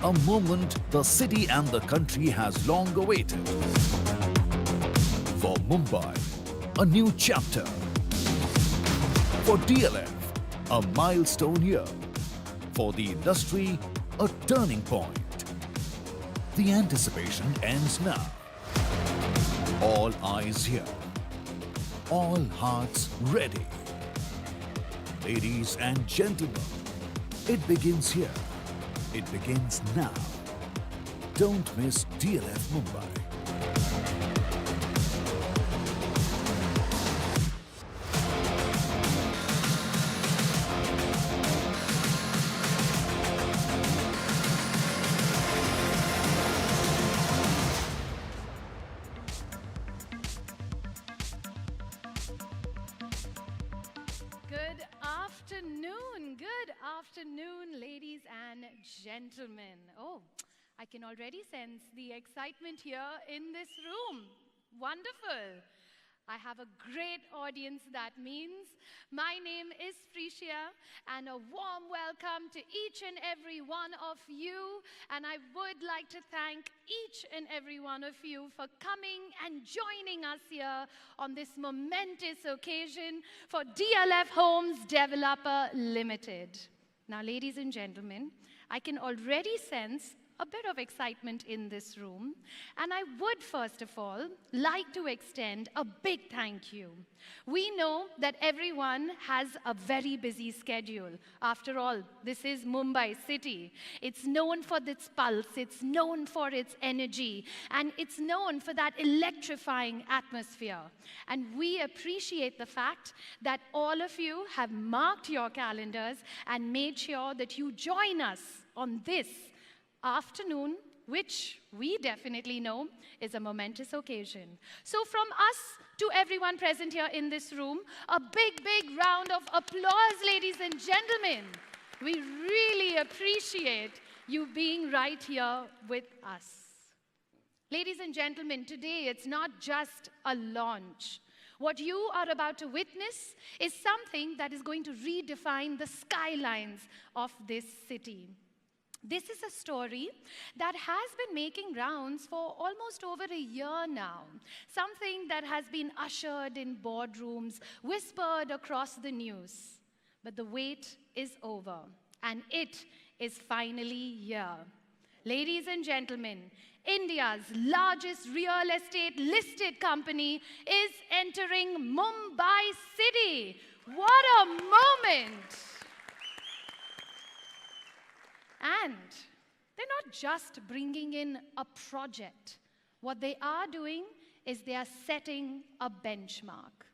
A moment the city and the country has long awaited. For Mumbai, a new chapter. For DLF, a milestone year. For the industry, a turning point. The anticipation ends now. All eyes here. All hearts ready. Ladies and gentlemen, it begins here. It begins now. Don't miss DLF Mumbai. Good afternoon, ladies and gentlemen. Oh, I can already sense the excitement here in this room. Wonderful. I have a great audience, that means. My name is Freesia, and a warm welcome to each and every one of you. And I would like to thank each and every one of you for coming and joining us here on this momentous occasion for DLF Homes Developer Limited. Now, ladies and gentlemen, I can already sense a bit of excitement in this room, and I would first of all like to extend a big thank you. We know that everyone has a very busy schedule. After all, this is Mumbai city. It's known for its pulse, it's known for its energy, and it's known for that electrifying atmosphere. And we appreciate the fact that all of you have marked your calendars and made sure that you join us on this afternoon, which we definitely know is a momentous occasion. So from us to everyone present here in this room, a big, big round of applause, ladies and gentlemen. We really appreciate you being right here with us. Ladies and gentlemen, today it's not just a launch. What you are about to witness is something that is going to redefine the skylines of this city. This is a story that has been making rounds for almost over a year now. Something that has been ushered in boardrooms, whispered across the news. But the wait is over, and it is finally here. Ladies and gentlemen, India's largest real estate listed company is entering Mumbai city. What a moment! And they're not just bringing in a project. What they are doing is they are setting a benchmark.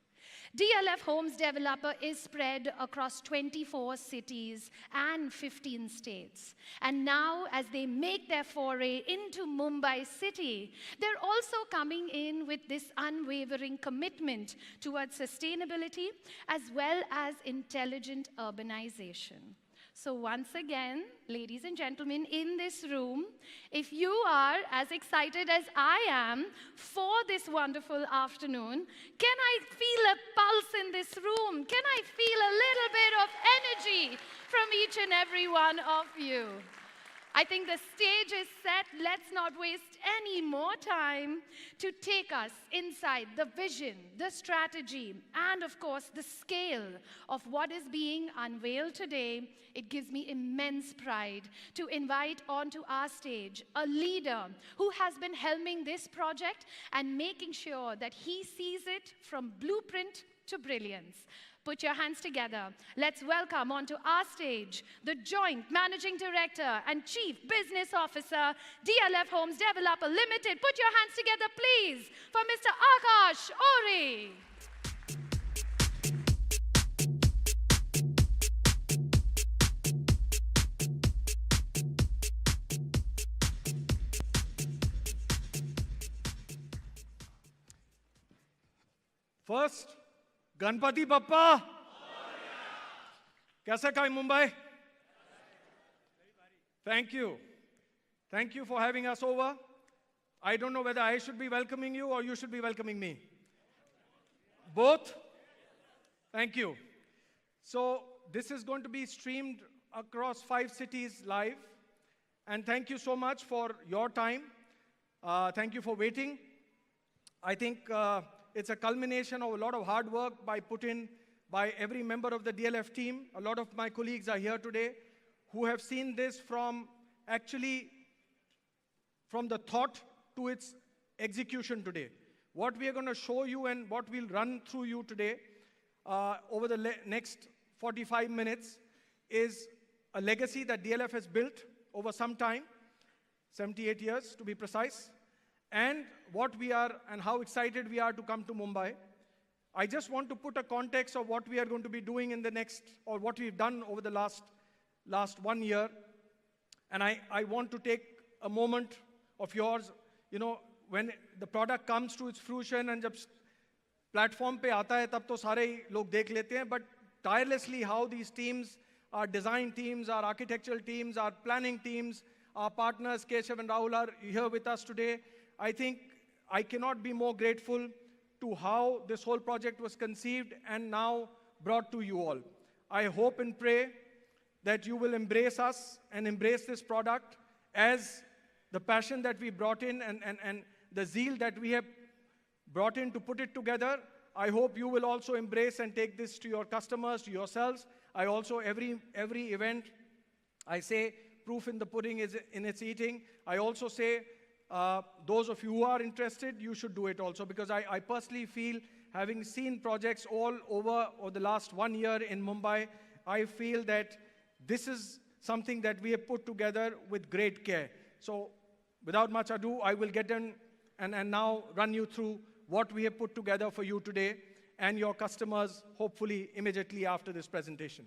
DLF Homes Developer is spread across 24 cities and 15 states. And now, as they make their foray into Mumbai city, they're also coming in with this unwavering commitment towards sustainability as well as intelligent urbanization. So once again, ladies and gentlemen, in this room, if you are as excited as I am for this wonderful afternoon, can I feel a pulse in this room? Can I feel a little bit of energy from each and every one of you? I think the stage is set. Let's not waste any more time to take us inside the vision, the strategy, and of course, the scale of what is being unveiled today. It gives me immense pride to invite onto our stage a leader who has been helming this project and making sure that he sees it from blueprint to brilliance. Put your hands together. Let's welcome onto our stage the Joint Managing Director and Chief Business Officer, DLF Homes Developer Limited. Put your hands together, please, for Mr. Akash Ori. First, Ganpati Bappa. Kaisa kai Mumbai? Thank you. Thank you for having us over. I don't know whether I should be welcoming you or you should be welcoming me. Both? Thank you. So this is going to be streamed across 5 cities live. And thank you so much for your time. Thank you for waiting. I think it's a culmination of a lot of hard work put in by every member of the DLF team. A lot of my colleagues are here today who have seen this from the thought to its execution today. What we are going to show you and what we'll run through you today over the next 45 minutes is a legacy that DLF has built over some time, 78 years to be precise, and what we are and how excited we are to come to Mumbai. I just want to put a context of what we are going to be doing in the next, or what we've done over the last 1 year. And I want to take a moment of yours, you know, when the product comes to its fruition and jab platform pe aata hai, tab to sare hi log dekh lete hain, but tirelessly how these teams, our design teams, our architectural teams, our planning teams, our partners, Keshav and Rahul, are here with us today. I think I cannot be more grateful to how this whole project was conceived and now brought to you all. I hope and pray that you will embrace us and embrace this product as the passion that we brought in and the zeal that we have brought in to put it together. I hope you will also embrace and take this to your customers, to yourselves. I also, every event, I say, proof in the pudding is in its eating. I also say, those of you who are interested, you should do it also, because I personally feel, having seen projects all over the last 1 year in Mumbai, I feel that this is something that we have put together with great care. So without much ado, I will get in and now run you through what we have put together for you today and your customers, hopefully immediately after this presentation.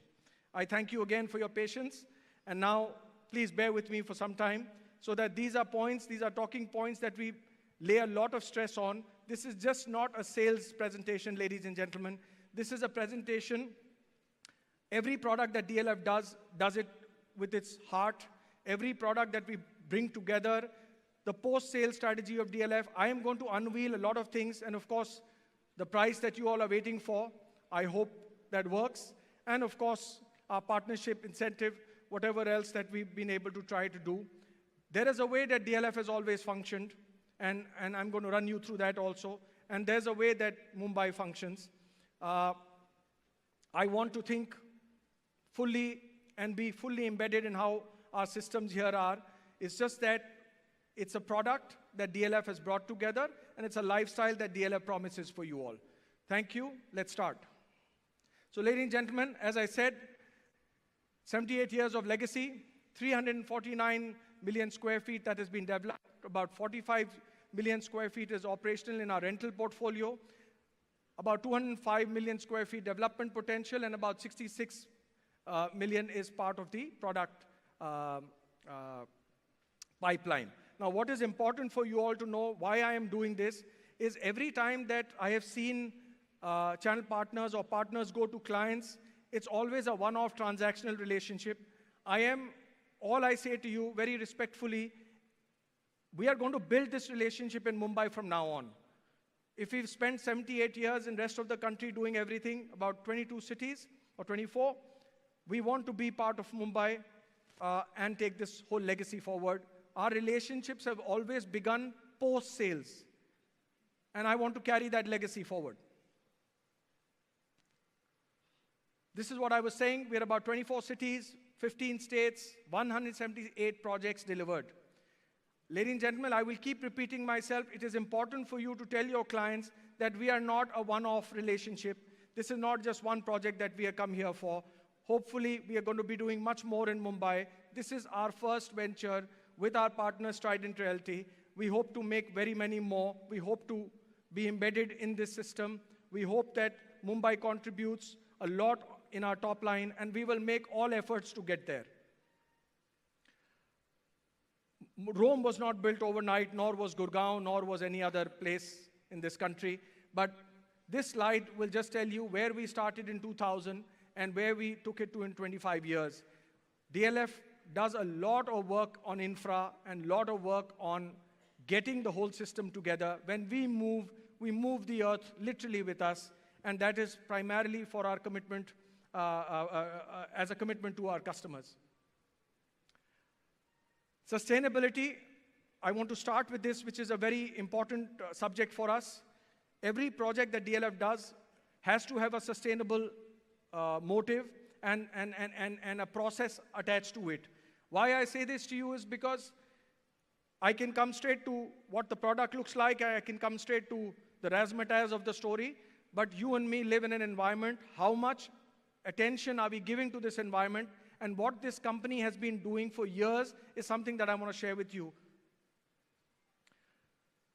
I thank you again for your patience, and now please bear with me for some time, so that these are talking points that we lay a lot of stress on. This is just not a sales presentation, ladies and gentlemen. This is a presentation. Every product that DLF does it with its heart. Every product that we bring together, the post-sale strategy of DLF, I am going to unveil a lot of things, and of course, the price that you all are waiting for, I hope that works. And of course, our partnership incentive, whatever else that we've been able to try to do. There is a way that DLF has always functioned, and I'm going to run you through that also. And there's a way that Mumbai functions. I want to think fully and be fully embedded in how our systems here are. It's just that it's a product that DLF has brought together, and it's a lifestyle that DLF promises for you all. Thank you. Let's start. So, ladies and gentlemen, as I said, 78 years of legacy, 349 million square feet that has been developed, about 45 million square feet is operational in our rental portfolio, about 205 million square feet development potential, and about 66 million is part of the product pipeline. Now, what is important for you all to know, why I am doing this, is every time that I have seen channel partners or partners go to clients, it's always a one-off transactional relationship. All I say to you very respectfully, we are going to build this relationship in Mumbai from now on. If we've spent 78 years in the rest of the country doing everything, about 22 cities or 24, we want to be part of Mumbai and take this whole legacy forward. Our relationships have always begun post-sales, and I want to carry that legacy forward. This is what I was saying. We're about 24 cities, 15 states, 178 projects delivered. Ladies and gentlemen, I will keep repeating myself. It is important for you to tell your clients that we are not a one-off relationship. This is not just one project that we have come here for. Hopefully, we are going to be doing much more in Mumbai. This is our first venture with our partner, Trident Realty. We hope to make very many more. We hope to be embedded in this system. We hope that Mumbai contributes a lot in our top line, and we will make all efforts to get there. Rome was not built overnight, nor was Gurgaon, nor was any other place in this country. But this slide will just tell you where we started in 2000 and where we took it to in 25 years. DLF does a lot of work on infra and a lot of work on getting the whole system together. When we move the earth literally with us, and that is primarily for our commitment, as a commitment to our customers. Sustainability, I want to start with this, which is a very important subject for us. Every project that DLF does has to have a sustainable motive and a process attached to it. Why I say this to you is because I can come straight to what the product looks like, I can come straight to the razzmatazz of the story, but you and me live in an environment. How much attention are we giving to this environment? And what this company has been doing for years is something that I want to share with you.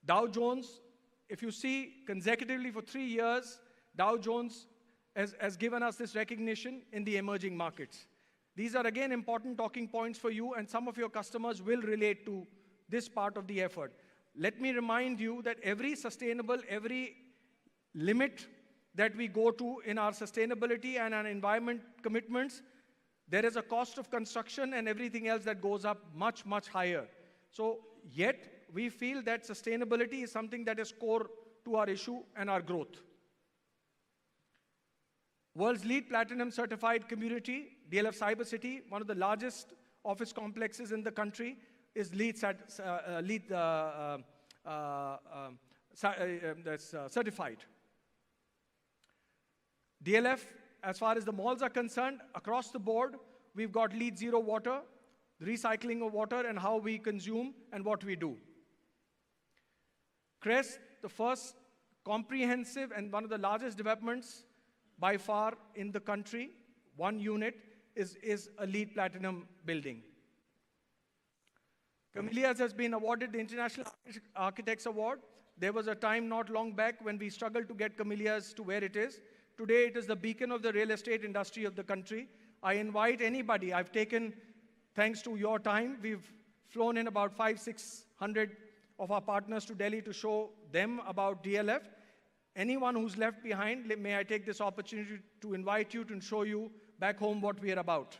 Dow Jones, if you see consecutively for 3 years, Dow Jones has given us this recognition in the emerging markets. These are again important talking points for you, and some of your customers will relate to this part of the effort. Let me remind you that every limit that we go to in our sustainability and our environment commitments, there is a cost of construction and everything else that goes up much, much higher. So yet, we feel that sustainability is something that is core to our issue and our growth. World's lead platinum certified community, DLF Cyber City, one of the largest office complexes in the country, is certified. DLF, as far as the malls are concerned, across the board, we've got LEED Zero Water, the recycling of water and how we consume and what we do. Crest, the first comprehensive and one of the largest developments by far in the country, one unit, is a LEED Platinum building. Camellias has been awarded the International Architects Award. There was a time not long back when we struggled to get Camellias to where it is. Today, it is the beacon of the real estate industry of the country. I invite anybody. I've taken, thanks to your time, we've flown in about 500-600 of our partners to Delhi to show them about DLF. Anyone who's left behind, may I take this opportunity to invite you to show you back home what we are about.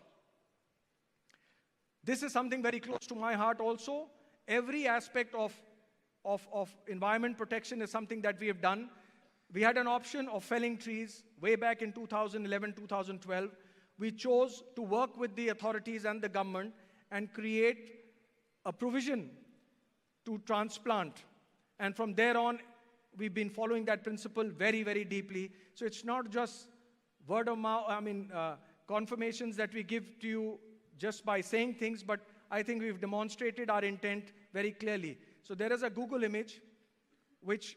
This is something very close to my heart also. Every aspect of environment protection is something that we have done. We had an option of felling trees way back in 2011, 2012. We chose to work with the authorities and the government and create a provision to transplant. And from there on, we've been following that principle very, very deeply. So it's not just word of mouth, confirmations that we give to you just by saying things, but I think we've demonstrated our intent very clearly. So there is a Google image which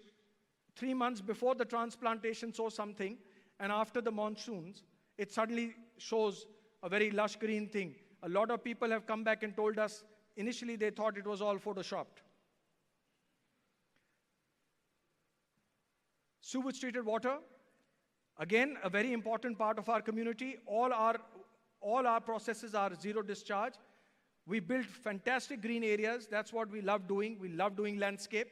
3 months before the transplantation saw something, and after the monsoons, it suddenly shows a very lush green thing. A lot of people have come back and told us, initially they thought it was all photoshopped. Sewage treated water, again, a very important part of our community. All our processes are zero discharge. We build fantastic green areas. That's what we love doing. We love doing landscape.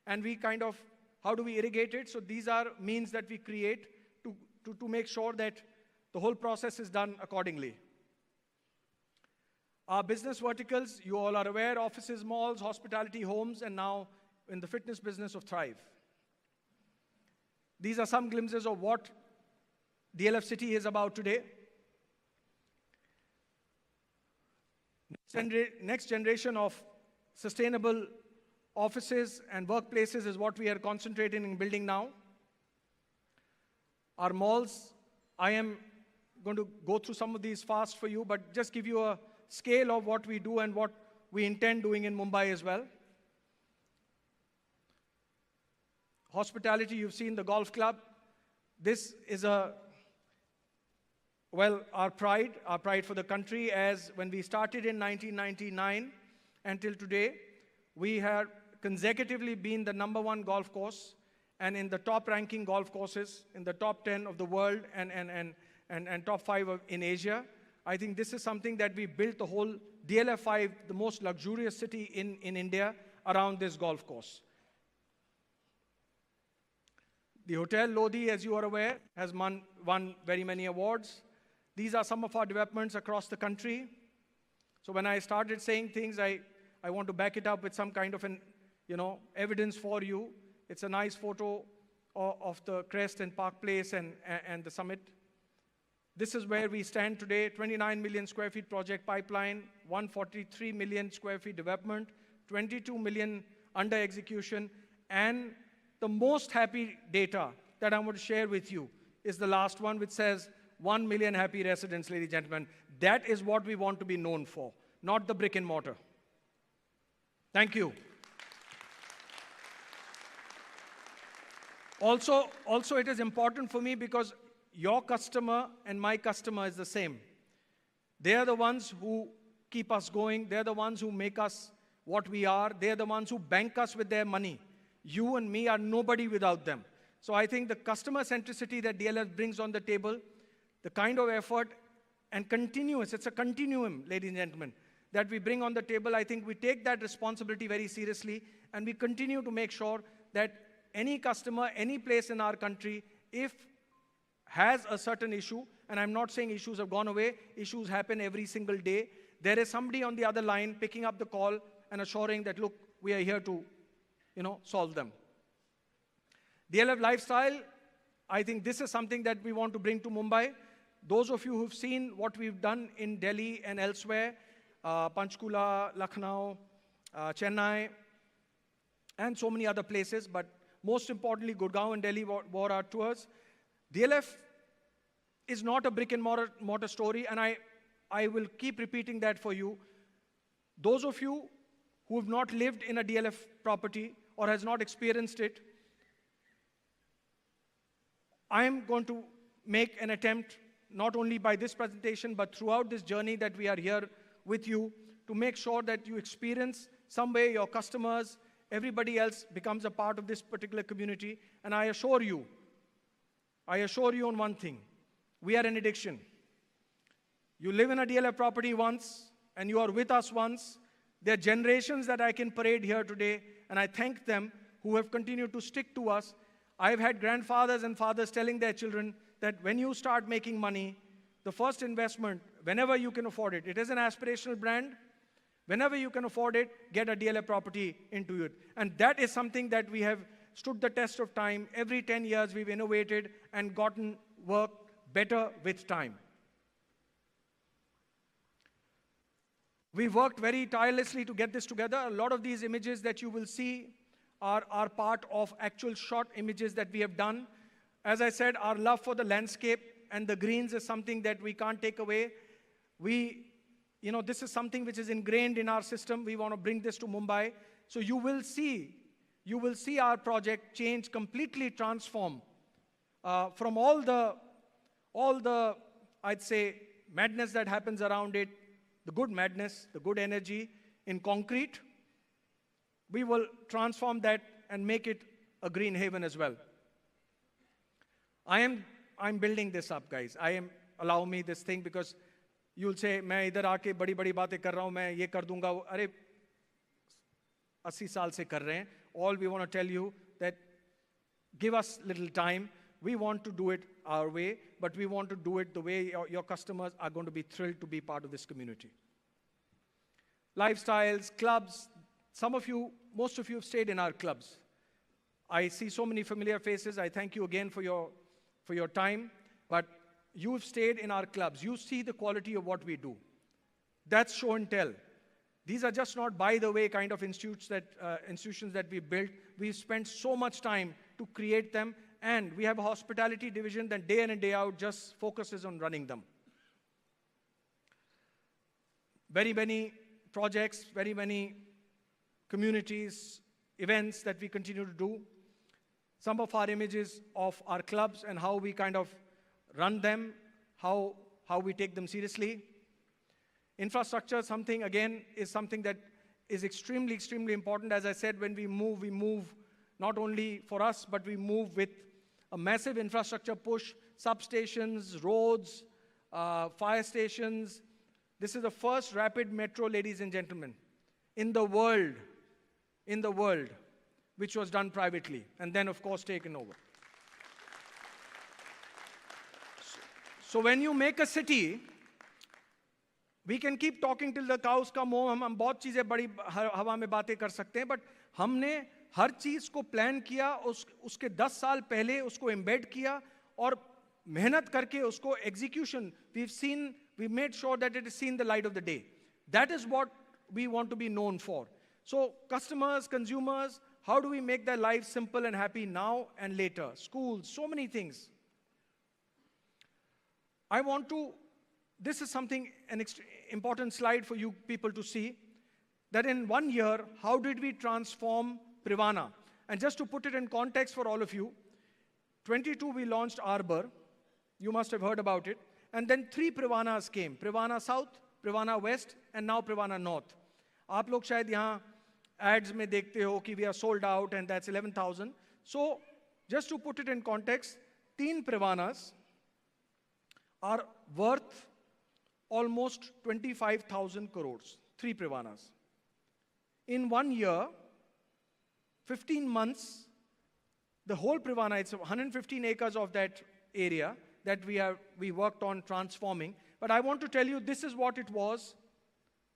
And we kind of, how do we irrigate it? So these are means that we create to make sure that the whole process is done accordingly. Our business verticals, you all are aware, offices, malls, hospitality, homes, and now in the fitness business of Thrive. These are some glimpses of what DLF City is about today. Next generation of sustainable offices and workplaces is what we are concentrating in building now. Our malls, I am going to go through some of these fast for you, but just give you a scale of what we do and what we intend doing in Mumbai as well. Hospitality, you've seen the golf club. This is our pride for the country, as when we started in 1999 until today, we have consecutively been the #1 golf course and in the top ranking golf courses, in the top 10 of the world and top 5 in Asia. I think this is something that we built the whole DLF 5, the most luxurious city in India, around this golf course. The Hotel Lodi, as you are aware, has won very many awards. These are some of our developments across the country. So when I started saying things, I want to back it up with some kind of evidence for you. It's a nice photo of the Crest and Park Place and the summit. This is where we stand today, 29 million square feet project pipeline, 143 million square feet development, 22 million under execution, and the most happy data that I'm going to share with you is the last one, which says 1 million happy residents, ladies and gentlemen. That is what we want to be known for, not the brick and mortar. Thank you. Also, it is important for me because your customer and my customer is the same. They are the ones who keep us going. They're the ones who make us what we are. They're the ones who bank us with their money. You and me are nobody without them. So I think the customer centricity that DLF brings on the table, the kind of effort and continuous, it's a continuum, ladies and gentlemen, that we bring on the table. I think we take that responsibility very seriously, and we continue to make sure that any customer, any place in our country, if has a certain issue, and I'm not saying issues have gone away, issues happen every single day, there is somebody on the other line picking up the call and assuring that, look, we are here to, solve them. DLF lifestyle, I think this is something that we want to bring to Mumbai. Those of you who've seen what we've done in Delhi and elsewhere, Panchkula, Lucknow, Chennai, and so many other places, but most importantly, Gurgaon and Delhi were our tours. DLF is not a brick and mortar story, and I will keep repeating that for you. Those of you who have not lived in a DLF property or has not experienced it, I am going to make an attempt, not only by this presentation, but throughout this journey that we are here with you, to make sure that you experience some way your customers, everybody else becomes a part of this particular community. And I assure you on one thing, we are an addiction. You live in a DLF property once, and you are with us once. There are generations that I can parade here today, and I thank them who have continued to stick to us. I've had grandfathers and fathers telling their children that when you start making money, the first investment, whenever you can afford it, it is an aspirational brand. Whenever you can afford it, get a DLF property into it. And that is something that we have stood the test of time. Every 10 years, we've innovated and gotten work better with time. We've worked very tirelessly to get this together. A lot of these images that you will see are part of actual shot images that we have done. As I said, our love for the landscape and the greens is something that we can't take away. This is something which is ingrained in our system. We want to bring this to Mumbai. So you will see our project change, completely transform from all the, I'd say, madness that happens around it, the good madness, the good energy in concrete. We will transform that and make it a green haven as well. I'm building this up, guys. Allow me this thing, because you'll say, मैं इधर आके बड़ी-बड़ी बातें कर रहा हूँ, मैं ये कर दूँगा, अरे 80 साल से कर रहे हैं. All we want to tell you that give us little time. We want to do it our way, but we want to do it the way your customers are going to be thrilled to be part of this community. Lifestyles, clubs. Most of you have stayed in our clubs. I see so many familiar faces. I thank you again for your time. But you've stayed in our clubs. You see the quality of what we do. That's show and tell. These are just not by the way kind of institutions that we built. We've spent so much time to create them, and we have a hospitality division that day in and day out just focuses on running them. Very many projects, very many communities, events that we continue to do. Some of our images of our clubs and how we kind of run them, how we take them seriously. Infrastructure, is something that is extremely, extremely important. As I said, when we move not only for us, but we move with a massive infrastructure push, substations, roads, fire stations. This is the first rapid metro, ladies and gentlemen, in the world, which was done privately, and then, of course, taken over. So when you make a city, we can keep talking till the cows come home. हम बहुत चीजें बड़ी हवा में बातें कर सकते हैं, but हमने हर चीज को प्लान किया, उसके 10 साल पहले उसको एम्बेड किया, और मेहनत करके उसको execution, we made sure that it is seen the light of the day. That is what we want to be known for. So customers, consumers, how do we make their lives simple and happy now and later? Schools, so many things. This is something, an important slide for you people to see, that in 1 year, how did we transform Privana? And just to put it in context for all of you, 22 we launched Arbor. You must have heard about it. And then 3 Privanas came. Privana South, Privana West, and now Privana North. आप लोग शायद यहाँ ads में देखते हो कि we are sold out and that's 11,000. So just to put it in context, 3 Privanas are worth almost 25,000 crores. 3 Privanas. In 1 year, 15 months, the whole Privana, it's 115 acres of that area that we worked on transforming. But I want to tell you, this is what it was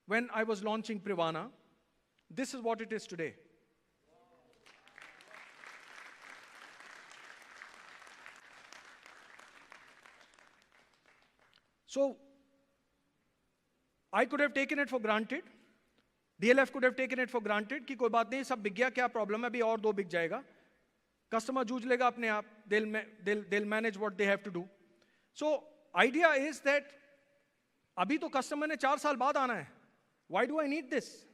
when I was launching Privana. This is what it is today. So, I could have taken it for granted. DLF could have taken it for granted कि कोई बात नहीं, सब बिक गया, क्या problem है, अभी और 2 बिक जाएगा. Customer जूझ लेगा अपने आप. They'll manage what they have to do. So, idea is that अभी तो customer ने 4 साल बाद आना है. Why do I need this?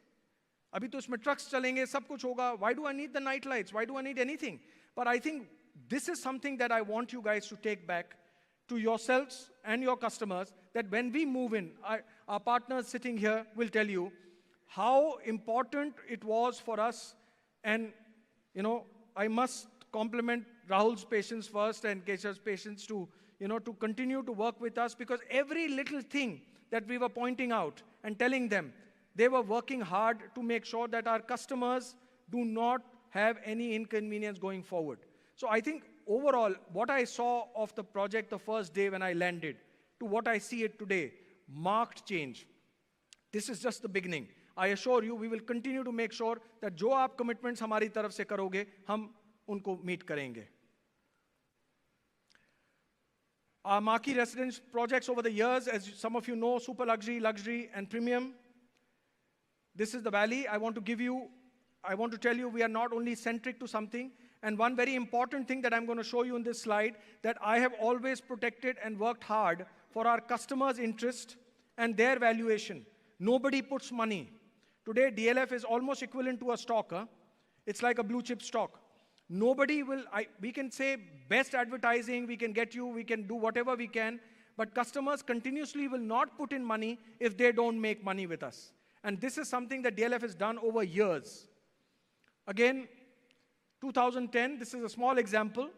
अभी तो इसमें trucks चलेंगे, सब कुछ होगा. Why do I need the night lights? Why do I need anything? But I think this is something that I want you guys to take back to yourselves and your customers, that when we move in, our partners sitting here will tell you how important it was for us. And, you know, I must compliment Rahul's patience first and Keshav's patience to continue to work with us, because every little thing that we were pointing out and telling them, they were working hard to make sure that our customers do not have any inconvenience going forward. So I think overall, what I saw of the project the first day when I landed to what I see it today, marked change. This is just the beginning. I assure you, we will continue to make sure that जो आप commitments हमारी तरफ से करोगे, हम उनको meet करेंगे. Our marquee residence projects over the years, as some of you know, super luxury, luxury, and premium. This is the valley. I want to tell you, we are not only centric to something. And one very important thing that I'm going to show you in this slide, that I have always protected and worked hard for our customers' interest and their valuation. Nobody puts money. Today, DLF is almost equivalent to a stock. Huh? It's like a blue chip stock. Nobody will, we can say best advertising, we can get you, we can do whatever we can, but customers continuously will not put in money if they don't make money with us. And this is something that DLF has done over years. Again, 2010, this is a small example,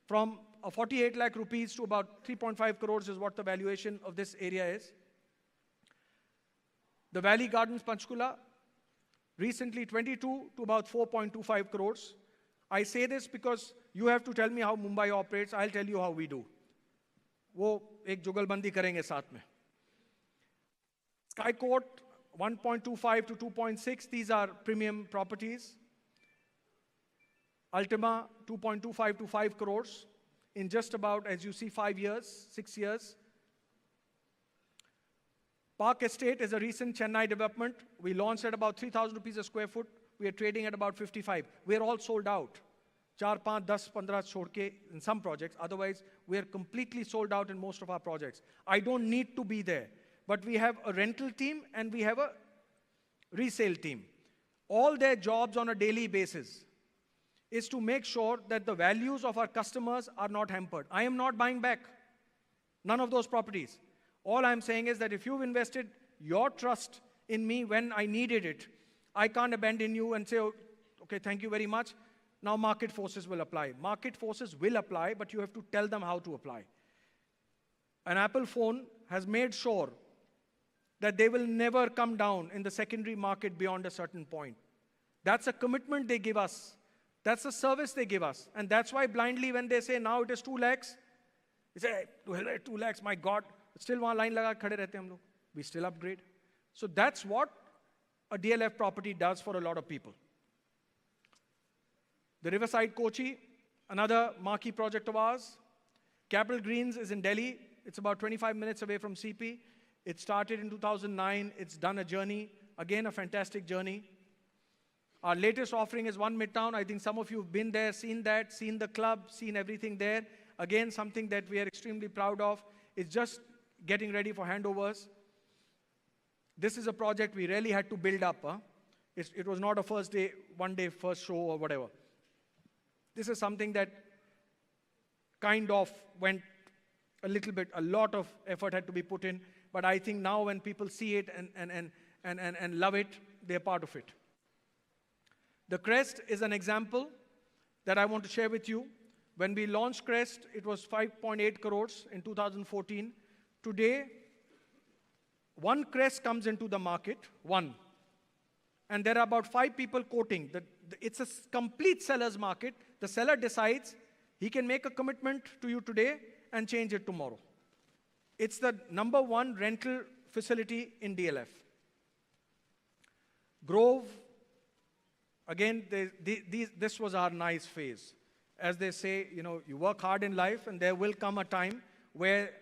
from 48 lakh rupees to about 3.5 crores is what the valuation of this area is. The Valley Gardens, Panchkula, recently 22 to about 4.25 crores. I say this because you have to tell me how Mumbai operates. I'll tell you how we do. वो एक जुगलबंदी करेंगे साथ में. Sky Court, 1.25 to 2.6. These are premium properties. Ultima, 2.25 to 5 crores in just about, as you see, 5 years, 6 years. Park Estate is a recent Chennai development. We launched at about 3,000 rupees a square foot. We are trading at about 55. We are all sold out. 4, 5, 10, 15 छोड़ के in some projects. Otherwise, we are completely sold out in most of our projects. I don't need to be there. But we have a rental team and we have a resale team. All their jobs on a daily basis is to make sure that the values of our customers are not hampered. I am not buying back none of those properties. All I'm saying is that if you've invested your trust in me when I needed it, I can't abandon you and say, oh, okay, thank you very much. Now market forces will apply. Market forces will apply, but you have to tell them how to apply. An Apple phone has made sure that they will never come down in the secondary market beyond a certain point. That's a commitment they give us. That's a service they give us. And that's why blindly when they say now it is 2 lakhs, they say, hey, 2 lakhs, my God. Still वहाँ line लगा खड़े रहते हम लोग. We still upgrade. So that's what a DLF property does for a lot of people. The Riverside Kochi, another marquee project of ours. Capital Greens is in Delhi. It's about 25 minutes away from CP. It started in 2009. It's done a journey. Again, a fantastic journey. Our latest offering is One Midtown. I think some of you have been there, seen that, seen the club, seen everything there. Again, something that we are extremely proud of. It's just getting ready for handovers. This is a project we really had to build up. It was not a first day, one day first show or whatever. This is something that kind of went a little bit, a lot of effort had to be put in. But I think now when people see it and love it, they're part of it. The Crest is an example that I want to share with you. When we launched Crest, it was 5.8 crores in 2014. Today, one Crest comes into the market, one. And there are about 5 people quoting. It's a complete seller's market. The seller decides he can make a commitment to you today and change it tomorrow. It's the #1 rental facility in DLF. Grove, again, this was our nice phase. As they say, you work hard in life and there will come a time where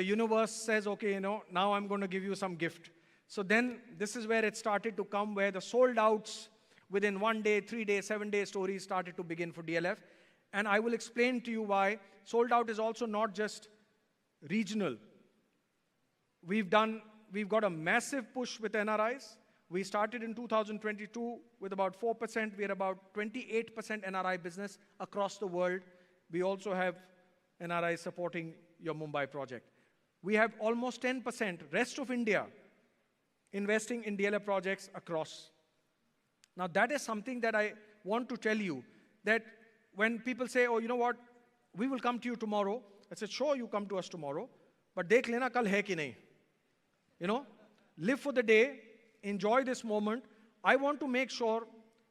the universe says, okay, now I'm going to give you some gift. So then this is where it started to come, where the sold outs within 1 day, 3 day, 7 day stories started to begin for DLF. And I will explain to you why sold out is also not just regional. We've got a massive push with NRIs. We started in 2022 with about 4%. We're about 28% NRI business across the world. We also have NRIs supporting your Mumbai project. We have almost 10% rest of India investing in DLF projects across. Now that is something that I want to tell you, that when people say, oh, you know what, we will come to you tomorrow. I said, sure, you come to us tomorrow, but dekh lena kal hai ki nahi. Live for the day, enjoy this moment. I want to make sure,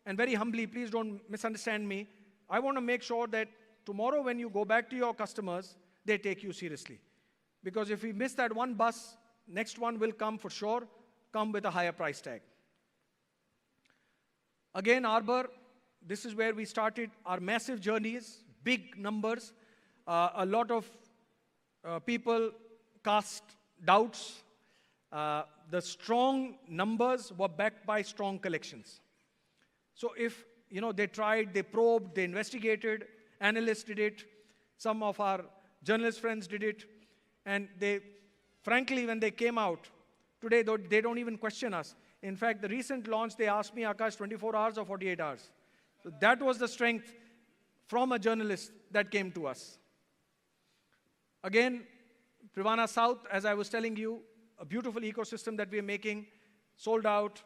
and very humbly, please don't misunderstand me, I want to make sure that tomorrow when you go back to your customers, they take you seriously. Because if we miss that one bus, next one will come for sure, come with a higher price tag. Again, Arbor, this is where we started our massive journeys, big numbers. A lot of people cast doubts. The strong numbers were backed by strong collections. So if they tried, they probed, they investigated, analysts did it, some of our journalist friends did it, and they, frankly, when they came out, today they don't even question us. In fact, the recent launch, they asked me, Akash, 24 hours or 48 hours? So that was the strength from a journalist that came to us. Again, Privana South, as I was telling you, a beautiful ecosystem that we are making, sold out.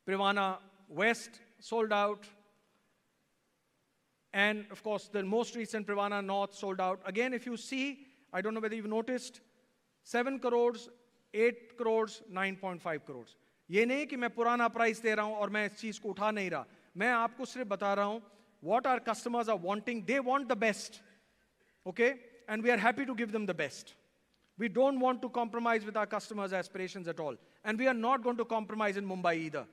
Privana West, sold out. And of course, the most recent Privana North, sold out. Again, if you see, I don't know whether you've noticed, 7 crores, 8 crores, 9.5 crores. ये नहीं कि मैं पुराना price दे रहा हूं और मैं इस चीज को उठा नहीं रहा. मैं आपको सिर्फ बता रहा हूं what our customers are wanting. They want the best. Okay? And we are happy to give them the best. We don't want to compromise with our customers' aspirations at all. And we are not going to compromise in Mumbai either.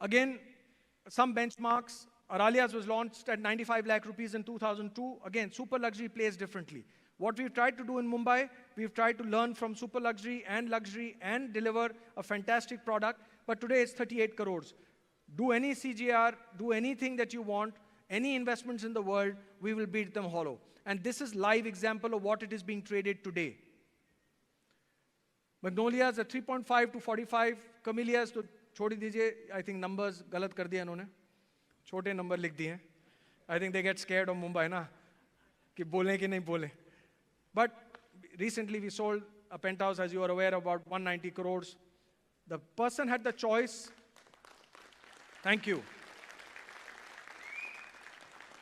Again, some benchmarks. Aralia's was launched at 95 lakh rupees in 2002. Again, super luxury plays differently. What we've tried to do in Mumbai, we've tried to learn from super luxury and deliver a fantastic product. But today it's 38 crores. Do any CGR, do anything that you want, any investments in the world, we will beat them hollow. And this is live example of what it is being traded today. Magnolias are 3.5 to 45. Camellias to chhodi dijiye. I think numbers galat kar diya inhone. Chote number likh diye. I think they get scared of Mumbai na. Ki bole ki nahi bole. But recently we sold a penthouse, as you are aware, about 190 crores. The person had the choice. Thank you.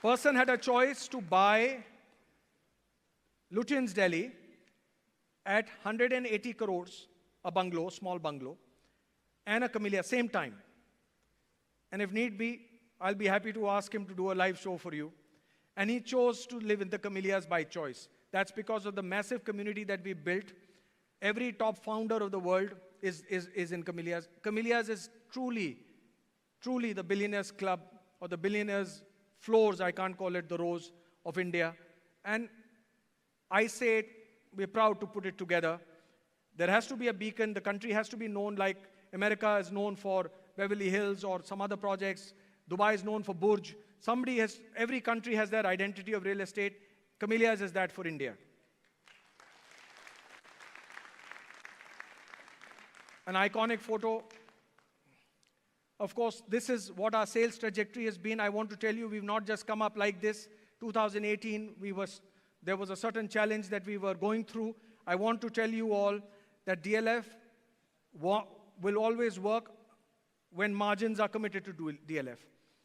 Person had a choice to buy Lutyens Delhi at 180 crores, a bungalow, small bungalow, and a Camellia, same time. And if need be, I'll be happy to ask him to do a live show for you. And he chose to live in the Camellias by choice. That's because of the massive community that we built. Every top founder of the world is in Camellias. Camellias is truly the billionaires club or the billionaires floors, I can't call it the rows, of India. And I say it, we're proud to put it together. There has to be a beacon. The country has to be known like America is known for Beverly Hills or some other projects. Dubai is known for Burj. Every country has their identity of real estate. Camellias is that for India. An iconic photo. Of course, this is what our sales trajectory has been. I want to tell you, we've not just come up like this. 2018, there was a certain challenge that we were going through. I want to tell you all that DLF will always work when margins are committed to DLF.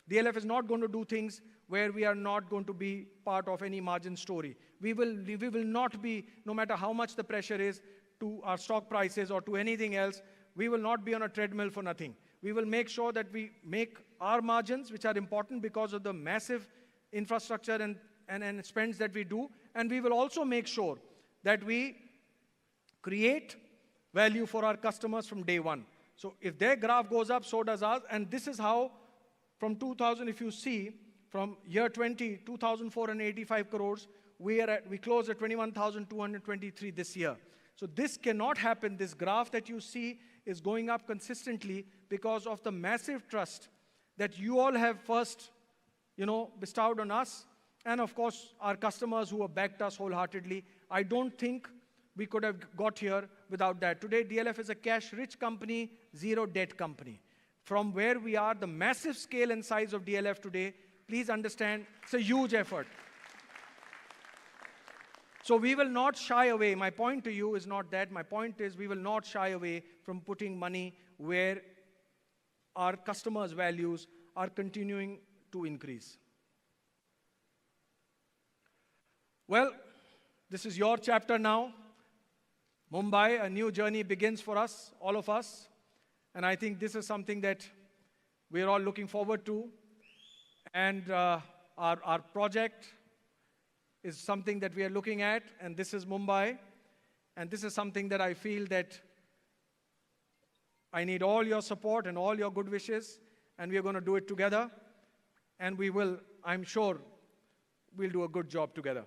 DLF is not going to do things where we are not going to be part of any margin story. We will not be, no matter how much the pressure is to our stock prices or to anything else, we will not be on a treadmill for nothing. We will make sure that we make our margins, which are important because of the massive infrastructure and spends that we do, and we will also make sure that we create value for our customers from day one. So if their graph goes up, so does ours, and this is how from 2000, if you see, from year 20, 2,485 crores, we closed at 21,223 this year. So this cannot happen. This graph that you see is going up consistently because of the massive trust that you all have first, bestowed on us, and of course, our customers who have backed us wholeheartedly. I don't think we could have got here without that. Today, DLF is a cash-rich company, zero-debt company. From where we are, the massive scale and size of DLF today, please understand, it's a huge effort. So we will not shy away. My point to you is not that. My point is we will not shy away from putting money where our customers' values are continuing to increase. Well, this is your chapter now. Mumbai, a new journey begins for us, all of us. And I think this is something that we're all looking forward to. And our project is something that we are looking at, and this is Mumbai. And this is something that I feel that I need all your support and all your good wishes, and we are going to do it together. And we will, I'm sure, we'll do a good job together.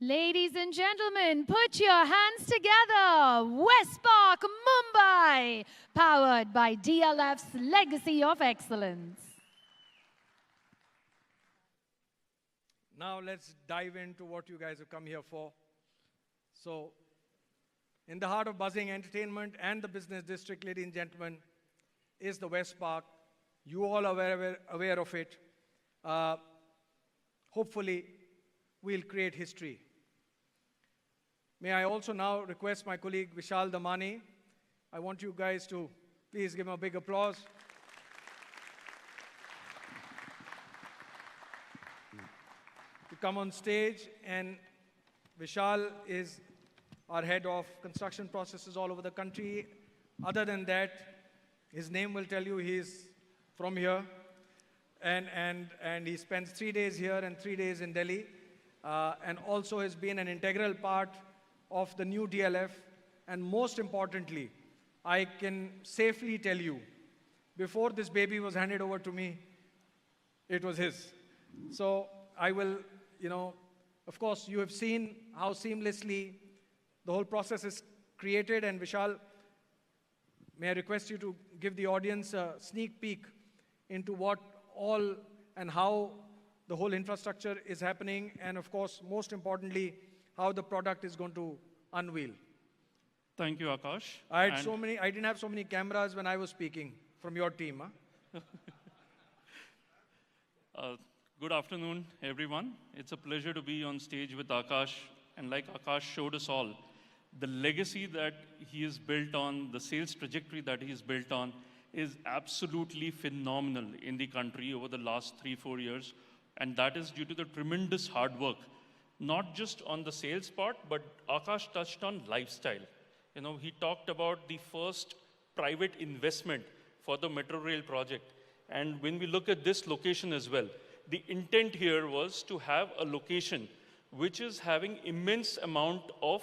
Ladies and gentlemen, put your hands together. Westpark, Mumbai, powered by DLF's legacy of excellence. Now let's dive into what you guys have come here for. So, in the heart of buzzing entertainment and the business district, ladies and gentlemen, is the Westpark. You all are aware of it. Hopefully, we'll create history. May I also now request my colleague Vishal Damani. I want you guys to Please give him a big applause. To come on stage, and Vishal is our head of construction processes all over the country. Other than that, his name will tell you he's from here. And he spends 3 days here and 3 days in Delhi. And also has been an integral part of the new DLF. And most importantly, I can safely tell you, before this baby was handed over to me, it was his. So I will, of course, you have seen how seamlessly the whole process is created. And Vishal, may I request you to give the audience a sneak peek into what all and how the whole infrastructure is happening, and of course, most importantly, how the product is going to unveil. Thank you, Akash. I didn't have so many cameras when I was speaking from your team. Huh? Good afternoon, everyone. It's a pleasure to be on stage with Akash. And like Akash showed us all, the legacy that he has built on, the sales trajectory that he's built on, is absolutely phenomenal in the country over the last 3-4 years. And that is due to the tremendous hard work, not just on the sales part, but Akash touched on lifestyle. He talked about the first private investment for the metro rail project. And when we look at this location as well, the intent here was to have a location which is having immense amount of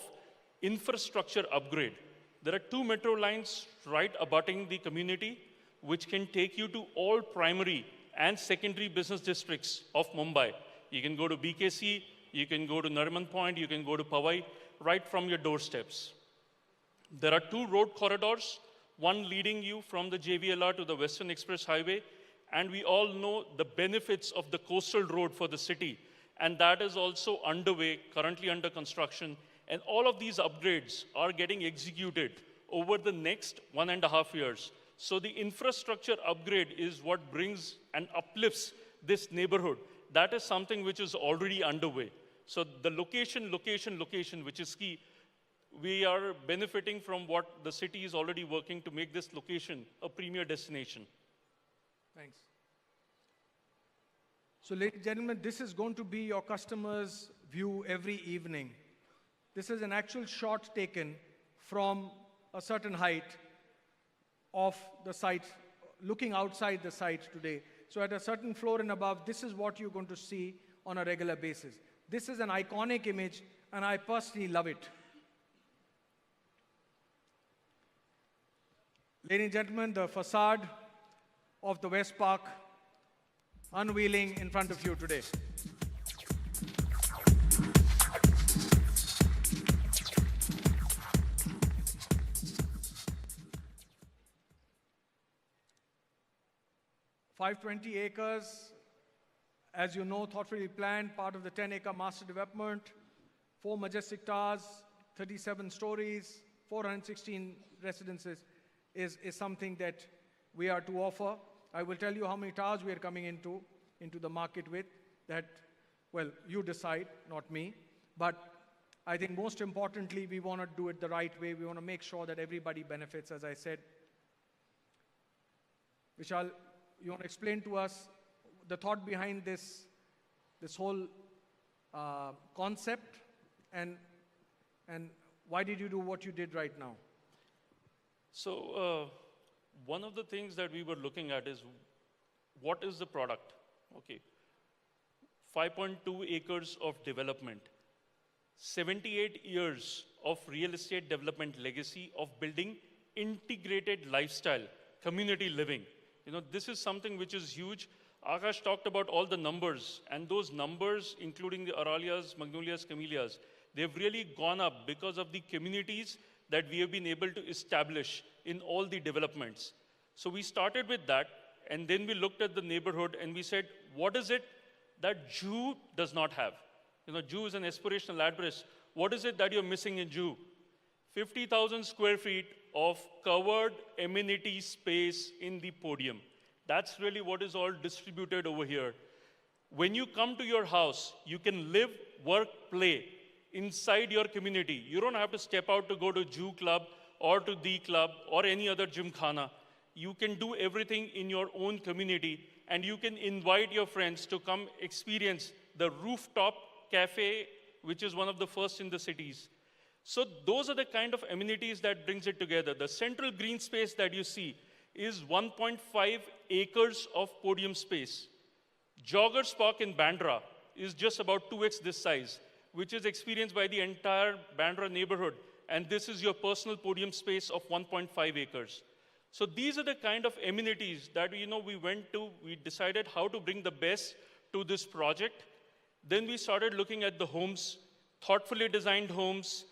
infrastructure upgrade. There are 2 metro lines right abutting the community, which can take you to all primary and secondary business districts of Mumbai. You can go to BKC, you can go to Nariman Point, you can go to Powai, right from your doorsteps. There are 2 road corridors, one leading you from the JVLR to the Western Express Highway, and we all know the benefits of the coastal road for the city, and that is also underway, currently under construction, and all of these upgrades are getting executed over the next 1.5 years. So the infrastructure upgrade is what brings and uplifts this neighborhood. That is something which is already underway. So the location, which is key, we are benefiting from what the city is already working to make this location a premier destination. Thanks. So ladies and gentlemen, this is going to be your customer's view every evening. This is an actual shot taken from a certain height of the site, looking outside the site today. So at a certain floor and above, this is what you're going to see on a regular basis. This is an iconic image, and I personally love it. Ladies and gentlemen, the facade of the Westpark unveiling in front of you today. $520 acres, as you know, thoughtfully planned, part of the 10-acre master development, 4 majestic towers, 37 stories, 416 residences is something that we are to offer. I will tell you how many towers we are coming into the market with. That, well, you decide, not me. But I think most importantly, we want to do it the right way. We want to make sure that everybody benefits, as I said. Vishal, you want to explain to us the thought behind this whole concept, and why did you do what you did right now? So one of the things that we were looking at is, what is the product? Okay, 5.2 acres of development, 78 years of real estate development legacy of building integrated lifestyle, community living. This is something which is huge. Akash talked about all the numbers, and those numbers, including the Aralias, Magnolias, Camellias, they've really gone up because of the communities that we have been able to establish in all the developments. So we started with that, and then we looked at the neighborhood and we said, what is it that Jio does not have? Jio is an aspirational address. What is it that you're missing in Jio? 50,000 square feet of covered amenity space in the podium. That's really what is all distributed over here. When you come to your house, you can live, work, play inside your community. You don't have to step out to go to Jio Club or to the club or any other gymkhana. You can do everything in your own community, and you can invite your friends to come experience the rooftop cafe, which is one of the first in the cities. So those are the kind of amenities that brings it together. The central green space that you see is 1.5 acres of podium space. Joggers Park in Bandra is just about 2x this size, which is experienced by the entire Bandra neighborhood. And this is your personal podium space of 1.5 acres. So these are the kind of amenities that we decided how to bring the best to this project. Then we started looking at the homes, thoughtfully designed homes.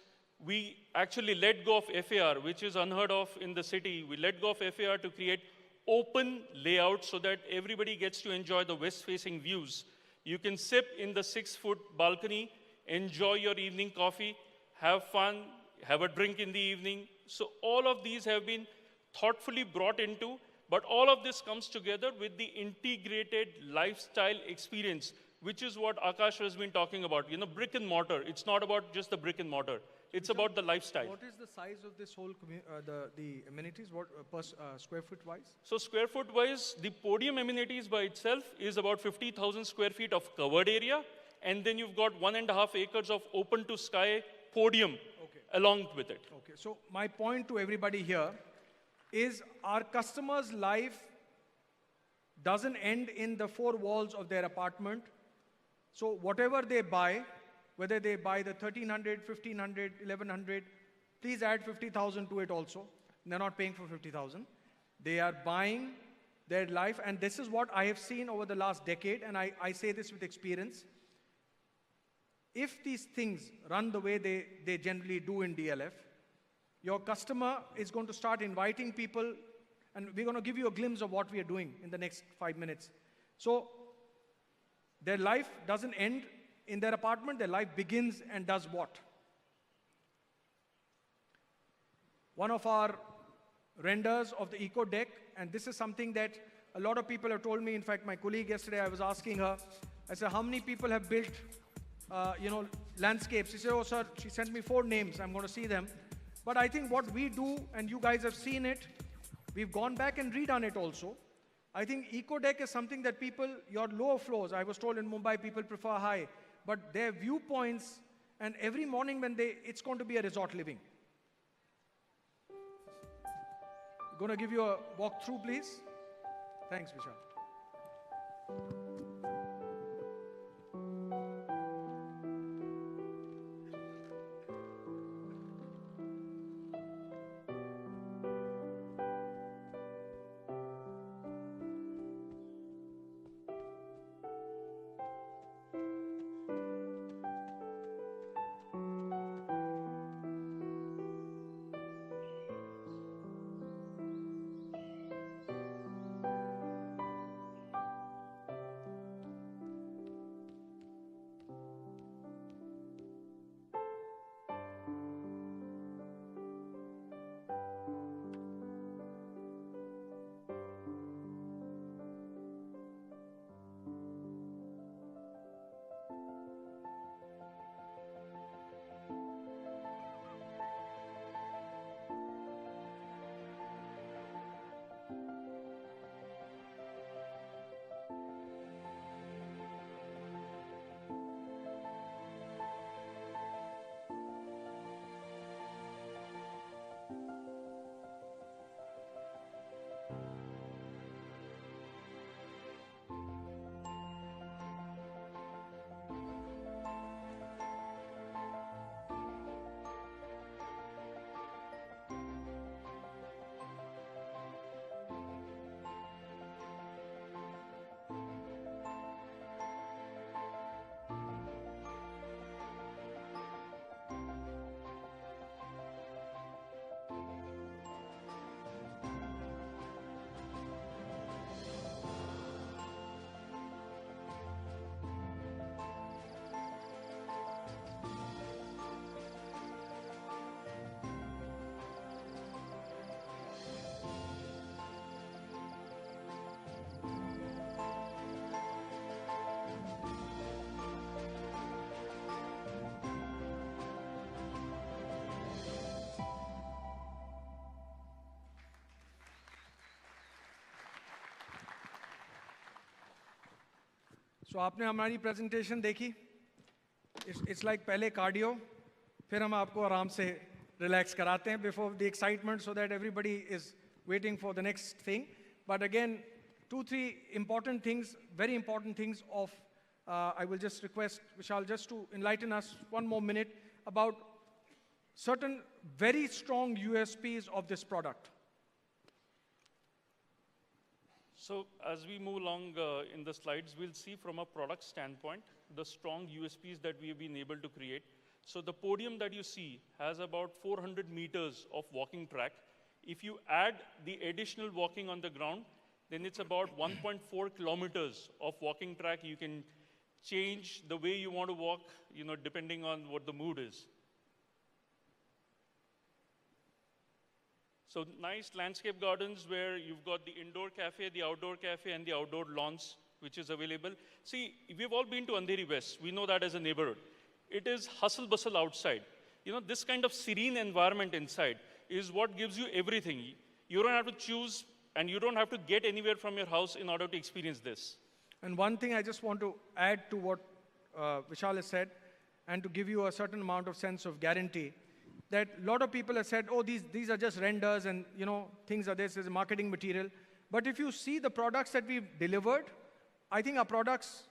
We actually let go of FAR, which is unheard of in the city. We let go of FAR to create open layout so that everybody gets to enjoy the west-facing views. You can sip in the 6-foot balcony, enjoy your evening coffee, have fun, have a drink in the evening. So all of these have been thoughtfully brought into, but all of this comes together with the integrated lifestyle experience, which is what Akash has been talking about. Brick and mortar. It's not about just the brick and mortar. It's about the lifestyle. What is the size of this whole the amenities? What per square foot wise? So square foot wise, the podium amenities by itself is about 50,000 square feet of covered area, and then you've got 1.5 acres of open to sky podium along with it. Okay. So my point to everybody here is our customers' life doesn't end in the four walls of their apartment. So whatever they buy, whether they buy the 1,300, 1,500, 1,100, please add 50,000 to it also. They're not paying for 50,000. They are buying their life, and this is what I have seen over the last decade, and I say this with experience. If these things run the way they generally do in DLF, your customer is going to start inviting people, and we're going to give you a glimpse of what we are doing in the next 5 minutes. So their life doesn't end in their apartment, their life begins and does what? One of our renders of the eco deck, and this is something that a lot of people have told me. In fact, my colleague yesterday, I was asking her, I said, how many people have built landscapes? She said, oh sir, she sent me 4 names, I'm going to see them. But I think what we do, and you guys have seen it, we've gone back and redone it also. I think eco deck is something that people, your lower floors, I was told in Mumbai people prefer high, but their viewpoints, and every morning when it's going to be a resort living. Going to give you a walkthrough, please. Thanks, Vishal. So आपने हमारी presentation देखी? It's like पहले cardio, फिर हम आपको आराम से relax कराते हैं before the excitement so that everybody is waiting for the next thing. But again, 2-3 important things, very important things of, I will just request Vishal just to enlighten us one more minute about certain very strong USPs of this product. So as we move along in the slides, we'll see from a product standpoint the strong USPs that we have been able to create. So the podium that you see has about 400 meters of walking track. If you add the additional walking on the ground, then it's about 1.4 kilometers of walking track. You can change the way you want to walk, depending on what the mood is. So nice landscape gardens where you've got the indoor cafe, the outdoor cafe, and the outdoor lawns, which is available. See, we've all been to Andheri West. We know that as a neighborhood. It is hustle bustle outside. This kind of serene environment inside is what gives you everything. You don't have to choose, and you don't have to get anywhere from your house in order to experience this. And one thing I just want to add to what Vishal has said, and to give you a certain amount of sense of guarantee, that a lot of people have said, oh, these are just renders and things are this is marketing material. But if you see the products that we've delivered, I think our products,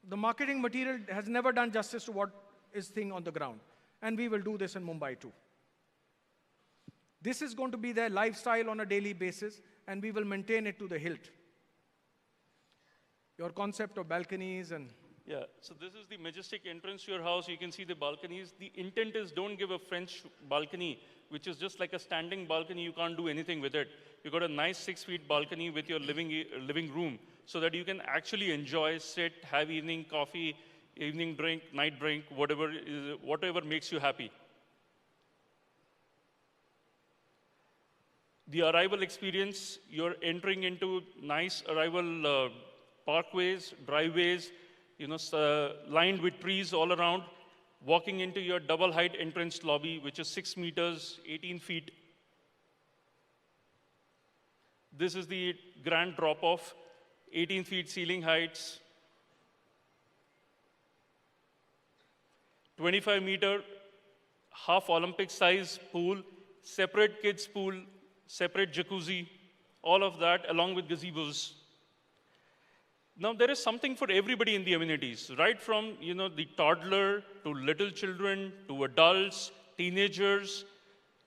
the marketing material has never done justice to what is thing on the ground. And we will do this in Mumbai too. This is going to be their lifestyle on a daily basis, and we will maintain it to the hilt. Your concept of balconies and... Yeah, so this is the majestic entrance to your house. You can see the balconies. The intent is don't give a French balcony, which is just like a standing balcony. You can't do anything with it. You've got a nice 6-feet balcony with your living room so that you can actually enjoy, sit, have evening coffee, evening drink, night drink, whatever makes you happy. The arrival experience, you're entering into nice arrival parkways, driveways, lined with trees all around, walking into your double height entrance lobby, which is 6 meters, 18 feet. This is the grand drop-off, 18 feet ceiling heights, 25-meter, half Olympic size pool, separate kids pool, separate jacuzzi, all of that along with gazebos. Now, there is something for everybody in the amenities, right from the toddler to little children to adults, teenagers,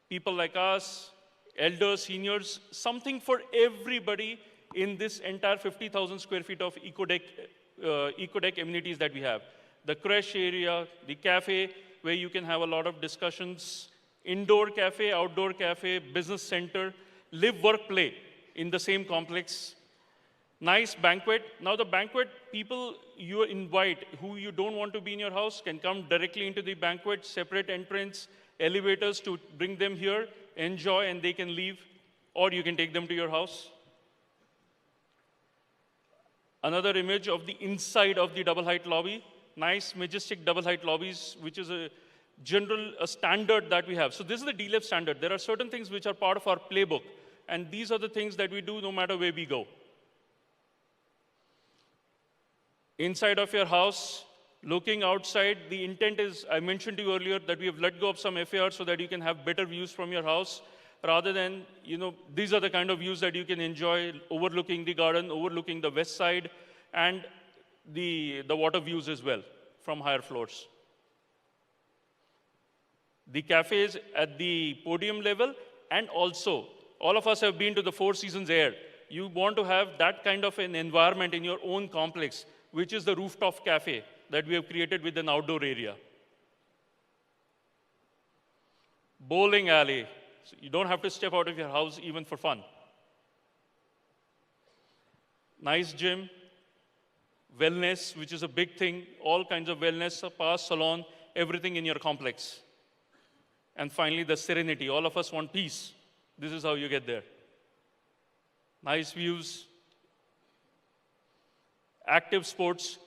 people like us, elders, seniors, something for everybody in this entire 50,000 square feet of eco-deck amenities that we have. The creche area, the cafe, where you can have a lot of discussions, indoor cafe, outdoor cafe, business center, live, work, play in the same complex. Nice banquet. Now the banquet, people you invite who you don't want to be in your house can come directly into the banquet, separate entrance, elevators to bring them here, enjoy, and they can leave, or you can take them to your house. Another image of the inside of the double height lobby. Nice, majestic double height lobbies, which is a standard that we have. So this is the DLF standard. There are certain things which are part of our playbook, and these are the things that we do no matter where we go. Inside of your house, looking outside, the intent is, I mentioned to you earlier, that we have let go of some FAR so that you can have better views from your house, rather than, these are the kind of views that you can enjoy, overlooking the garden, overlooking the west side, and the water views as well from higher floors. The cafes at the podium level, and also, all of us have been to the Four Seasons Air. You want to have that kind of an environment in your own complex, which is the rooftop cafe that we have created with an outdoor area. Bowling alley. So you don't have to step out of your house even for fun. Nice gym. Wellness, which is a big thing. All kinds of wellness, spa, salon, everything in your complex. And finally, the serenity. All of us want peace. This is how you get there. Nice views. Active sports,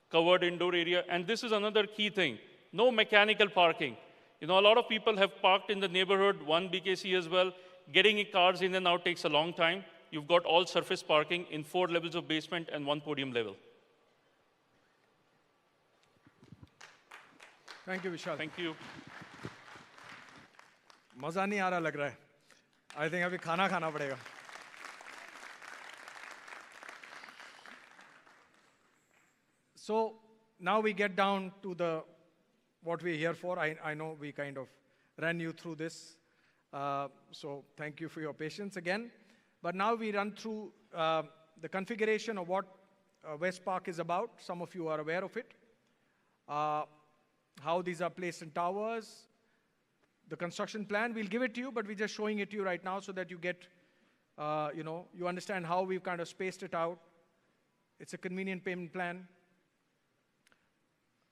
covered indoor area. And this is another key thing. No mechanical parking. A lot of people have parked in the neighborhood, one BKC as well. Getting cars in and out takes a long time. You've got all surface parking in 4 levels of basement and 1 podium level. Thank you, Vishal. Thank you. मजा नहीं आ रहा लग रहा है. I think अभी खाना खाना पड़ेगा. So now we get down to the what we're here for. I know we kind of ran you through this. So thank you for your patience again. But now we run through the configuration of what Westpark is about. Some of you are aware of it. How these are placed in towers. The construction plan, we'll give it to you, but we're just showing it to you right now so that you get, you understand how we've kind of spaced it out. It's a convenient payment plan.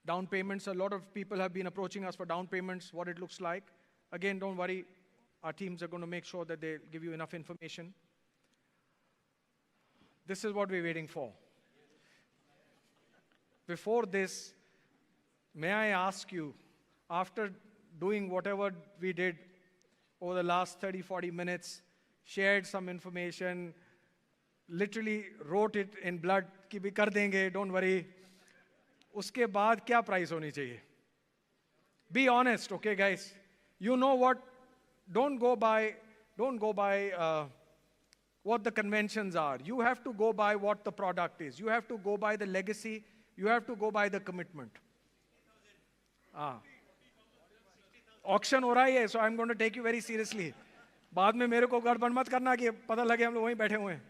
Down payments, a lot of people have been approaching us for down payments, what it looks like. Again, don't worry, our teams are going to make sure that they give you enough information. This is what we're waiting for. Before this, may I ask you, after doing whatever we did over the last 30, 40 minutes, shared some information, literally wrote it in blood, कि भी कर देंगे, don't worry. उसके बाद क्या price होनी चाहिए? Be honest, okay, guys. You know what? Don't go by what the conventions are. You have to go by what the product is. You have to go by the legacy. You have to go by the commitment. Auction हो रहा है, so I'm going to take you very seriously. बाद में मेरे को गड़बड़ मत करना कि पता लगे हम लोग वहीं बैठे हुए हैं.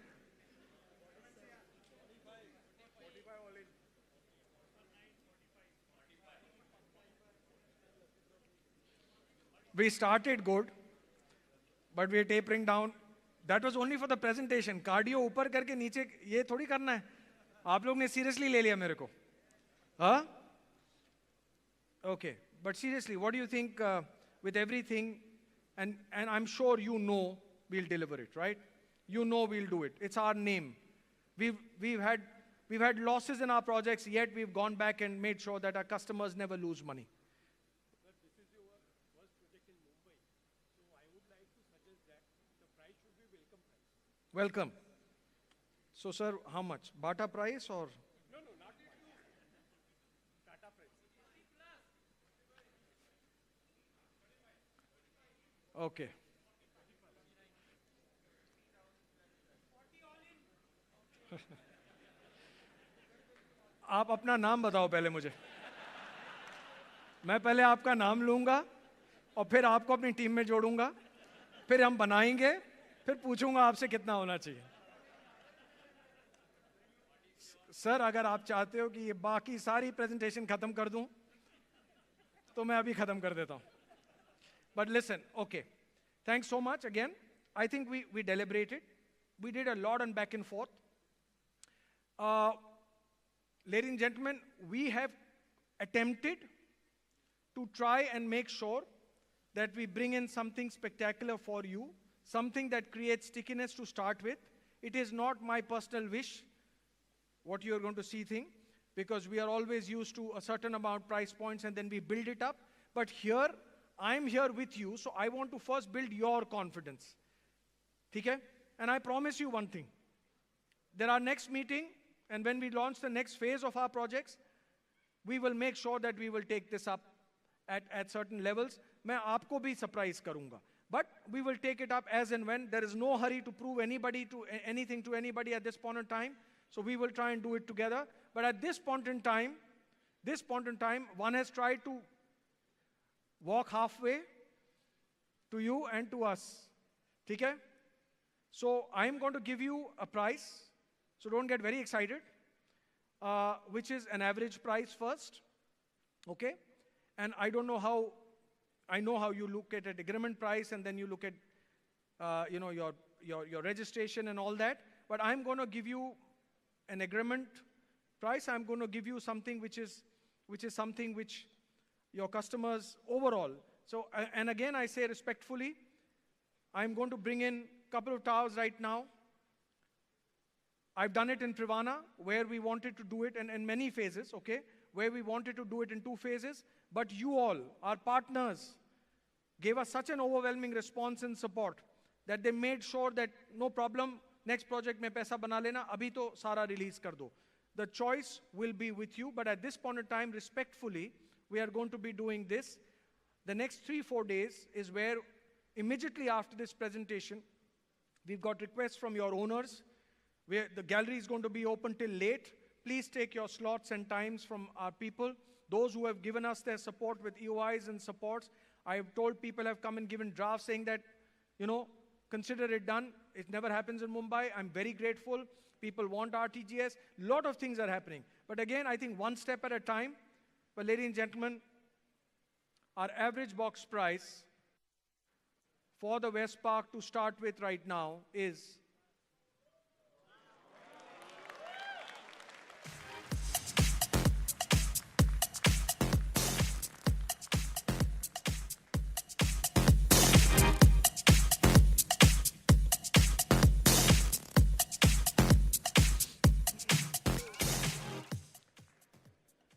We started good, but we are tapering down. That was only for the presentation. Cardio ऊपर करके नीचे ये थोड़ी करना है. आप लोग ने seriously ले लिया मेरे को. हाँ? Okay. But seriously, what do you think with everything? And I'm sure you know we'll deliver it, right? You know we'll do it. It's our name. We've had losses in our projects, yet we've gone back and made sure that our customers never lose money. But this is your first project in Mumbai, so I would like to suggest that the price should be welcome price. Welcome. So, sir, how much? Bata price or? No, not into Tata price. Okay. आप अपना नाम बताओ पहले मुझे. मैं पहले आपका नाम लूंगा और फिर आपको अपनी टीम में जोड़ूंगा. फिर हम बनाएंगे, फिर पूछूंगा आपसे कितना होना चाहिए. सर, अगर आप चाहते हो कि ये बाकी सारी प्रेजेंटेशन खत्म कर दूं, तो मैं अभी खत्म कर देता हूं. But listen, okay. Thanks so much again. I think we deliberated. We did a lot on back and forth. Ladies and gentlemen, we have attempted to try and make sure that we bring in something spectacular for you, something that creates stickiness to start with. It is not my personal wish, what you're going to see thing, because we are always used to a certain amount price points and then we build it up. But here, I'm here with you, so I want to first build your confidence. Okay? And I promise you one thing. There are next meeting, and when we launch the next phase of our projects, we will make sure that we will take this up at certain levels. मैं आपको भी surprise करूँगा. But we will take it up as and when. There is no hurry to prove anything to anybody at this point in time. So we will try and do it together. But at this point in time, one has tried to walk halfway to you and to us. Okay? So I'm going to give you a price. So don't get very excited. Which is an average price first. Okay? And I know how you look at an agreement price and then you look at your registration and all that. But I'm going to give you an agreement price. I'm going to give you something which is something which your customers overall. So, and again, I say respectfully, I'm going to bring in a couple of towers right now. I've done it in Privana, where we wanted to do it in many phases, okay? Where we wanted to do it in 2 phases. But you all, our partners, gave us such an overwhelming response and support that they made sure that no problem, next project mein paisa bana lena, abhi to sara release kar do. The choice will be with you, but at this point in time, respectfully, we are going to be doing this. The next 3-4 days is where immediately after this presentation, we've got requests from your owners, where the gallery is going to be open till late. Please take your slots and times from our people. Those who have given us their support with EOIs and supports, I've told people have come and given drafts saying that, consider it done. It never happens in Mumbai. I'm very grateful. People want RTGS. A lot of things are happening. But again, I think one step at a time. But ladies and gentlemen, our average box price for the Westpark to start with right now is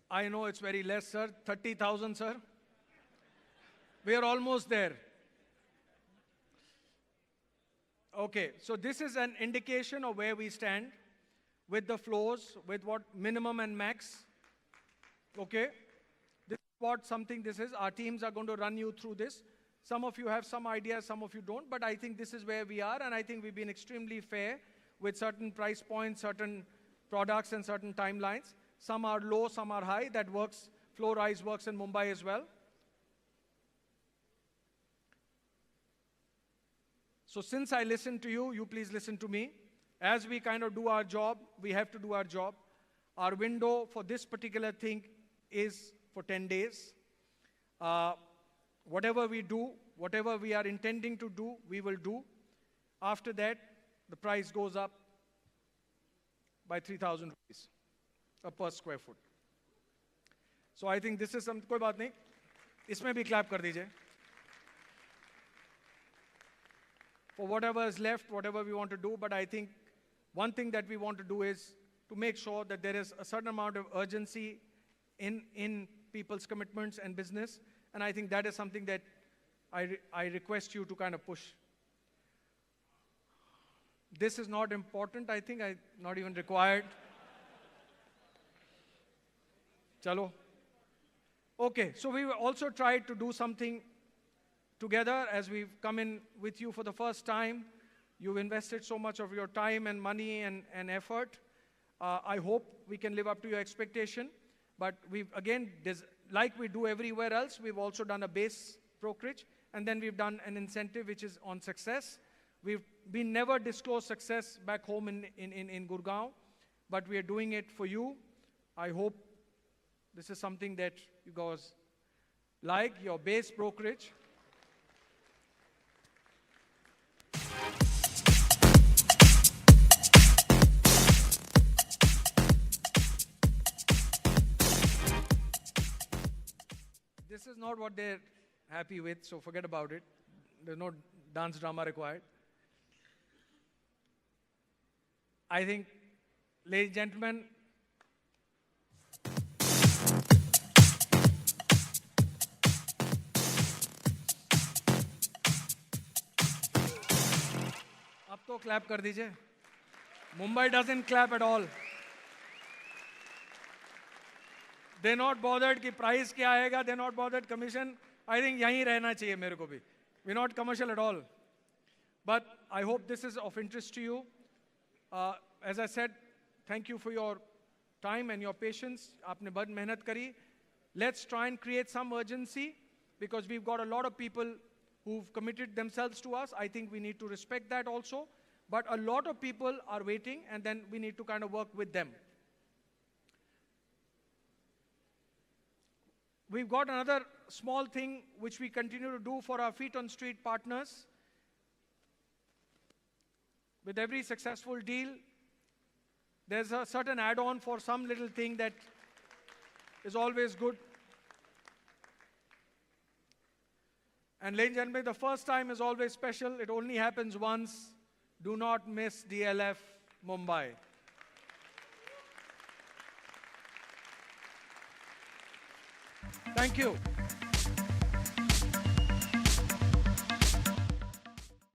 I know it's very less, sir. 30,000, sir. We are almost there. Okay, so this is an indication of where we stand with the floors, with what minimum and max. Okay, this is what something this is. Our teams are going to run you through this. Some of you have some ideas, some of you don't, but I think this is where we are, and I think we've been extremely fair with certain price points, certain products, and certain timelines. Some are low, some are high. That works. Floor rise works in Mumbai as well. So since I listened to you, you please listen to me. As we kind of do our job, we have to do our job. Our window for this particular thing is for 10 days. Whatever we do, whatever we are intending to do, we will do. After that, the price goes up by 3,000 rupees per square foot. So I think this is some, कोई बात नहीं, इसमें भी clap कर दीजिए. For whatever is left, whatever we want to do, but I think one thing that we want to do is to make sure that there is a certain amount of urgency in people's commitments and business, and I think that is something that I request you to kind of push. This is not important, I think, not even required. Chalo. Okay, so we also tried to do something together as we've come in with you for the first time. You've invested so much of your time and money and effort. I hope we can live up to your expectation. But we've, again, like we do everywhere else, we've also done a base brokerage, and then we've done an incentive which is on success. We never disclose success back home in Gurgaon, but we are doing it for you. I hope this is something that you guys like, your base brokerage. This is not what they're happy with, so forget about it. There's no dance drama required. I think, ladies and gentlemen, अब तो clap कर दीजिए. Mumbai doesn't clap at all. They're not bothered कि price क्या आएगा. They're not bothered commission. I think यहीं रहना चाहिए मेरे को भी. We're not commercial at all. But I hope this is of interest to you. As I said, thank you for your time and your patience. आपने बहुत मेहनत करी. Let's try and create some urgency because we've got a lot of people who've committed themselves to us. I think we need to respect that also. But a lot of people are waiting, and then we need to kind of work with them. We've got another small thing which we continue to do for our feet on street partners. With every successful deal, there's a certain add-on for some little thing that is always good. And ladies and gentlemen, the first time is always special. It only happens once. Do not miss DLF Mumbai. Thank you.